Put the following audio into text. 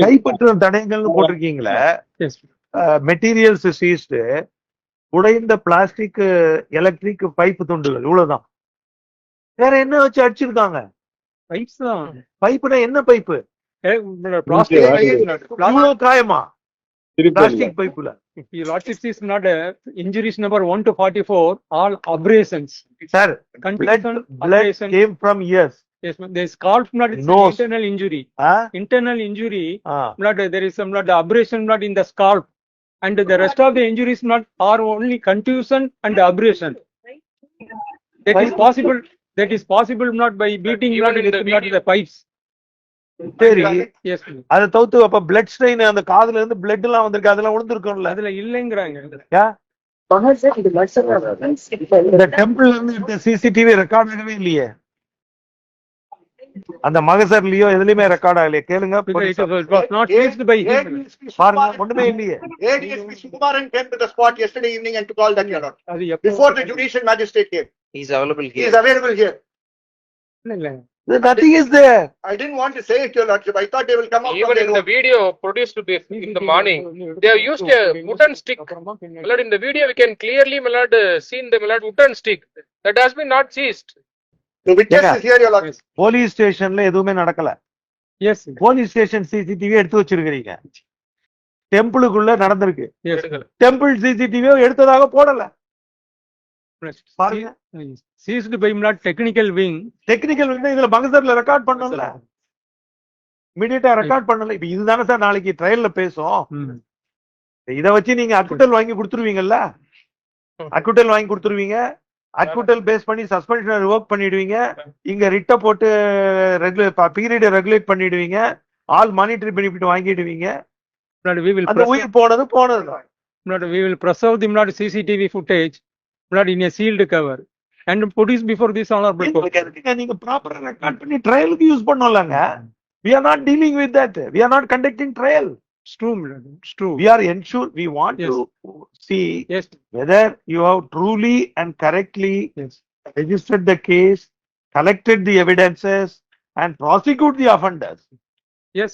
கைப்பற்ற தடயங்கள்னு போட்டிருக்கீங்களே, materials seized, உடைந்த plastic electric pipe துண்டுகள், இவ்வளவுதான். வேற என்ன வச்சு அடிச்சிருக்காங்க? பைப்ஸ் தான். பைப்புனா என்ன பைப்பு? பிளாஸ்டிக் காயமா? பிளாஸ்டிக் பைப்புல. Lordship is not injuries number 1 to 44, all abrasions. Sir, Contusion, blood abrasion. came from ears. Yes, there is scalp blood, it's Nose. internal injury. Huh? Internal injury, Ah. blood, there is some blood, abrasion blood in the scalp. And the rest of the injuries not are only contusion and abrasion. That is possible not by beating blood with blood the pipes. சரி, Yes. அத தவிர்த்து அப்ப blood strain அந்த காதுல இருந்து blood எல்லாம் வந்திருக்கு, அதெல்லாம் விழுந்திருக்கும்ல? அதுல இல்லைங்கிறாங்க. இந்த டெம்பிள் இருந்து எடுத்த சிசிடிவி ரெக்கார்ட் ஆகவே இல்லையே, அந்த மகசர்லயோ எதுலயுமே ரெக்கார்ட் ஆகலையே. கேளுங்க, பாருங்க, ஒண்ணுமே இல்லையே. ADSP Sukumaran came to the spot yesterday evening and took all that care. Before the judicial magistrate came. He is available here. He is available here. Nothing is there. I didn't want to say it, Your Lordship. I thought they will come up. Even in the video produced in the morning, they have used a wooden stick. My lord, in the video we can clearly, my lord, seen the my lord, wooden stick that has been not seized. The witness is here, Your Lordship. Police ஸ்டேஷன்ல எதுவுமே நடக்கல. Yes. Police station CCTV எடுத்து வச்சிருக்கீங்க. டெம்பிளுக்குள்ள நடந்திருக்கு. Yes. Temple சிசிடிவியோ எடுத்ததாக போடல. பாருங்க, Seized by not technical wing. Technical வந்து இதுல மகசர்ல ரெக்கார்ட் பண்ணல, இமிடியேட்டா ரெக்கார்ட் பண்ணல. இப்ப இதுதானே சார் நாளைக்கு ட்ரையல்ல பேசும். இத வச்சு நீங்க அக்யூட்டல் வாங்கி கொடுத்துருவீங்கல்ல, அக்யூட்டல் வாங்கி கொடுத்துருவீங்க, அக்யூட்டல் பேஸ் பண்ணி சஸ்பென்ஷன் ரிவோக் பண்ணிடுவீங்க, இங்க ரிட்ட போட்டு பீரியட் ரெகுலேட் பண்ணிடுவீங்க, ஆல் மானிட்டரி பெனிஃபிட் வாங்கிடுவீங்க. அந்த உயிர் போனது போனதுதான். We will preserve the not CCTV footage not in a sealed cover and produce before this honorable court. நீங்க ப்ராப்பரா ரெக்கார்ட் பண்ணி ட்ரையலுக்கு யூஸ் பண்ணலாங்க. We are not dealing with that. We are not conducting trial. It's true, it's true. We are ensured, we want Yes. to see Yes. whether you have truly and correctly Yes. registered the case, collected the evidences and prosecute the offenders. Yes.